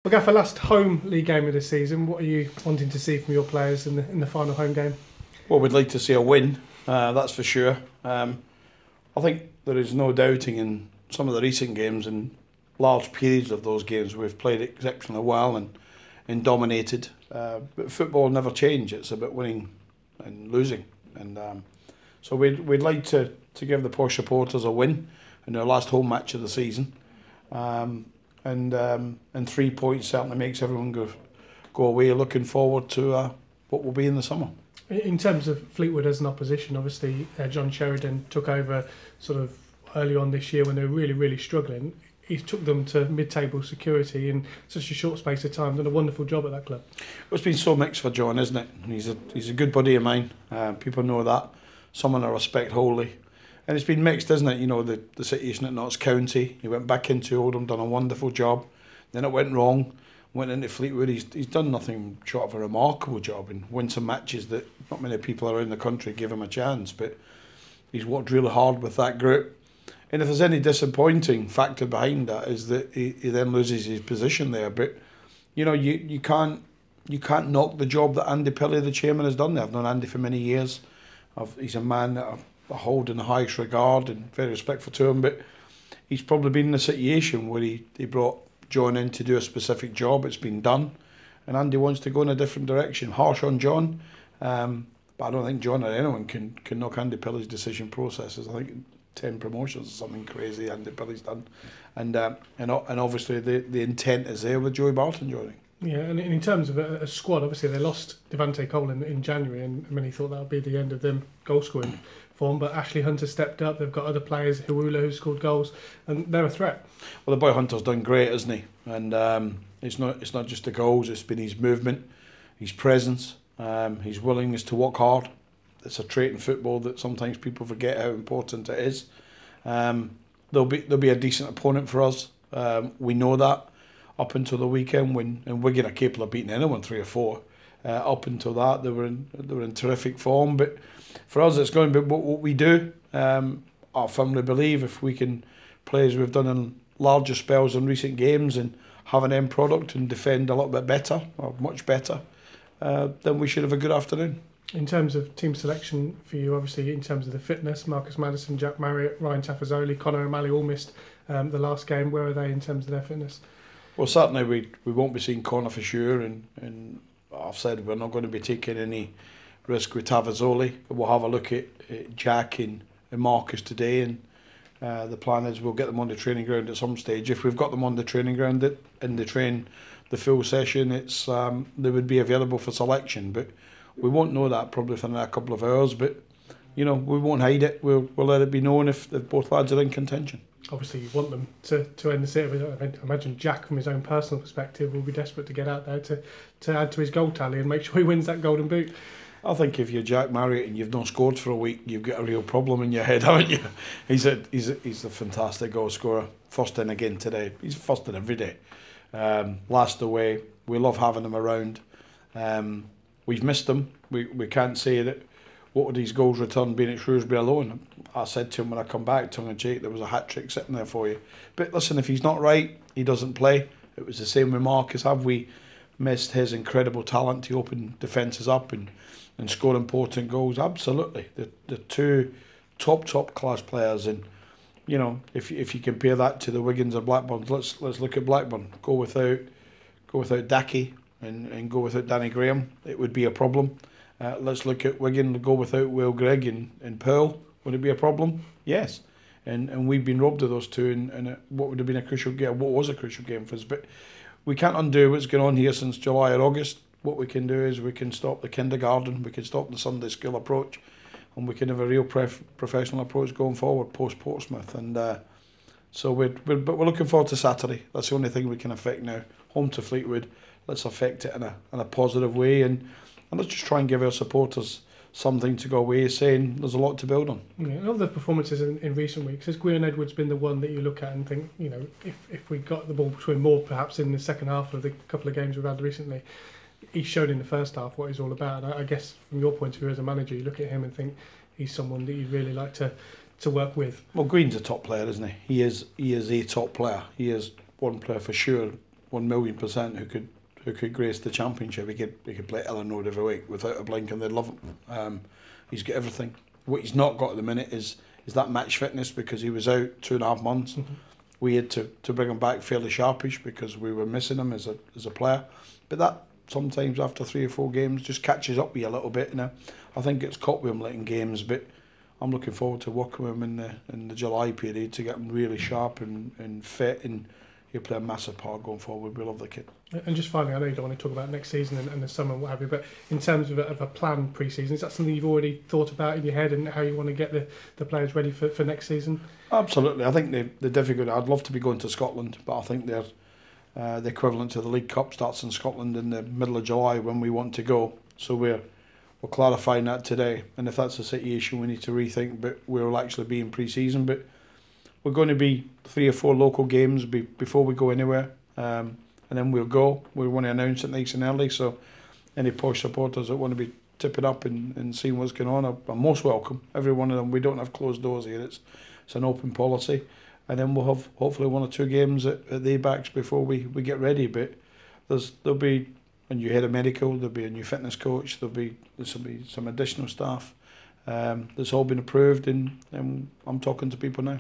Well, Gaffer, last home league game of the season. What are you wanting to see from your players in the final home game? Well, we'd like to see a win, that's for sure. I think there is no doubting in some of the recent games and large periods of those games we've played exceptionally well and dominated. But football never change. It's about winning and losing. And so we'd like to give the Posh supporters a win in their last home match of the season. And 3 points certainly makes everyone go away looking forward to what will be in the summer. In terms of Fleetwood as an opposition, obviously John Sheridan took over sort of early on this year when they were really struggling. He took them to mid-table security in such a short space of time. Done a wonderful job at that club. It's been so mixed for John, isn't it? He's a good buddy of mine. People know that. Someone I respect wholly. And it's been mixed, isn't it? You know, the situation at Notts County. He went back into Oldham, done a wonderful job. Then it went wrong. Went into Fleetwood. He's done nothing short of a remarkable job and won some matches that not many people around the country give him a chance. But he's worked really hard with that group. And if there's any disappointing factor behind that is that he then loses his position there. But you know, you can't knock the job that Andy Pilley, the chairman, has done there. I've known Andy for many years. He's a man that I hold in the highest regard and very respectful to him. But he's probably been in a situation where he brought John in to do a specific job. It's been done, and Andy wants to go in a different direction. Harsh on John, but I don't think John or anyone can knock Andy Pilley's decision processes. I think 10 promotions is something crazy Andy Pilley's done, and obviously the intent is there with Joey Barton joining. Yeah, and in terms of a squad, obviously they lost Devante Cole in January, and many thought that would be the end of them goal scoring form. But Ashley Hunter stepped up. They've got other players, Hawula, who scored goals, and they're a threat. Well, the boy Hunter's done great, hasn't he? And it's not just the goals. It's been his movement, his presence, his willingness to work hard. It's a trait in football that sometimes people forget how important it is. There'll be a decent opponent for us. We know that. Up until the weekend, when Wigan are capable of beating anyone 3 or 4, up until that they were in terrific form. But for us, it's going to be what we do. I firmly believe if we can play as we've done in larger spells in recent games and have an end product and defend a little bit better or much better, then we should have a good afternoon. In terms of team selection for you, obviously in terms of the fitness, Marcus Maddison, Jack Marriott, Ryan Tafazoli, Conor O'Malley all missed the last game. Where are they in terms of their fitness? Well, certainly we won't be seeing Conor for sure, and I've said we're not going to be taking any risk with Tavazoli. We'll have a look at Jack and Marcus today, and the plan is we'll get them on the training ground at some stage. If we've got them on the training ground and they train the full session, it's they would be available for selection. But we won't know that probably for a couple of hours. But you know, we won't hide it. We'll let it be known if both lads are in contention. Obviously, you want them to end the season. I imagine Jack, from his own personal perspective, will be desperate to get out there to add to his goal tally and make sure he wins that golden boot. I think if you're Jack Marriott and you've not scored for a week, you've got a real problem in your head, haven't you? He's a fantastic goal scorer. First in again today. He's first in every day. Last away. We love having him around. We've missed him. We can't say that. What would his goals return being at Shrewsbury alone? I said to him when I come back, tongue in cheek, there was a hat-trick sitting there for you. But listen, if he's not right, he doesn't play. It was the same with Marcus. Have we missed his incredible talent to open defences up and score important goals? Absolutely. The two top class players, and you know, if you compare that to the Wigans or Blackburns, let's look at Blackburn. Go without Dackie and go without Danny Graham, it would be a problem. Let's look at Wigan, go without Will Grigg and Pearl. Would it be a problem? Yes. And we've been robbed of those two, and what would have been a crucial game, what was a crucial game for us. But we can't undo what's going on here since July or August. What we can do is we can stop the kindergarten, we can stop the Sunday school approach, and we can have a real professional approach going forward post-Portsmouth. And so we're looking forward to Saturday. That's the only thing we can affect now. Home to Fleetwood. Let's affect it in a positive way, and let's just try and give our supporters something to go away saying there's a lot to build on. Yeah, all the performances in recent weeks, has Gwyn Edwards been the one that you look at and think, you know, if we got the ball between more perhaps in the second half of the couple of games we've had recently, he's shown in the first half what he's all about. And I guess from your point of view as a manager, you look at him and think he's someone that you'd really like to work with. Well, Gwyn's a top player, isn't he? He is a top player. He is one player for sure 1,000,000% who could grace the championship. He could play Ellen Road every week without a blink, and they'd love him. He's got everything. What he's not got at the minute is that match fitness, because he was out 2.5 months. We had to bring him back fairly sharpish because we were missing him as a player. But that sometimes after 3 or 4 games just catches up with you a little bit. Now I think it's caught with him late in games, but I'm looking forward to working with him in the July period to get him really sharp and fit, and he'll play a massive part going forward. We love the kid. And just finally, I know you don't want to talk about next season and the summer and what have you, but in terms of a planned pre-season, is that something you've already thought about in your head, and how you want to get the players ready for next season? Absolutely. I think they're difficult. I'd love to be going to Scotland, but I think they're the equivalent to the League Cup starts in Scotland in the middle of July when we want to go. So we're clarifying that today, and if that's a situation we need to rethink, but we'll actually be in pre-season. But we're going to be 3 or 4 local games before we go anywhere, and then we'll go. We want to announce it nice and early, so any Posh supporters that want to be tipping up and seeing what's going on are most welcome. Every one of them. We don't have closed doors here. It's an open policy, and then we'll have hopefully 1 or 2 games at the ABAX before we get ready. But there'll be a new head of medical, there'll be a new fitness coach, there'll be some additional staff. That's all been approved, and I'm talking to people now.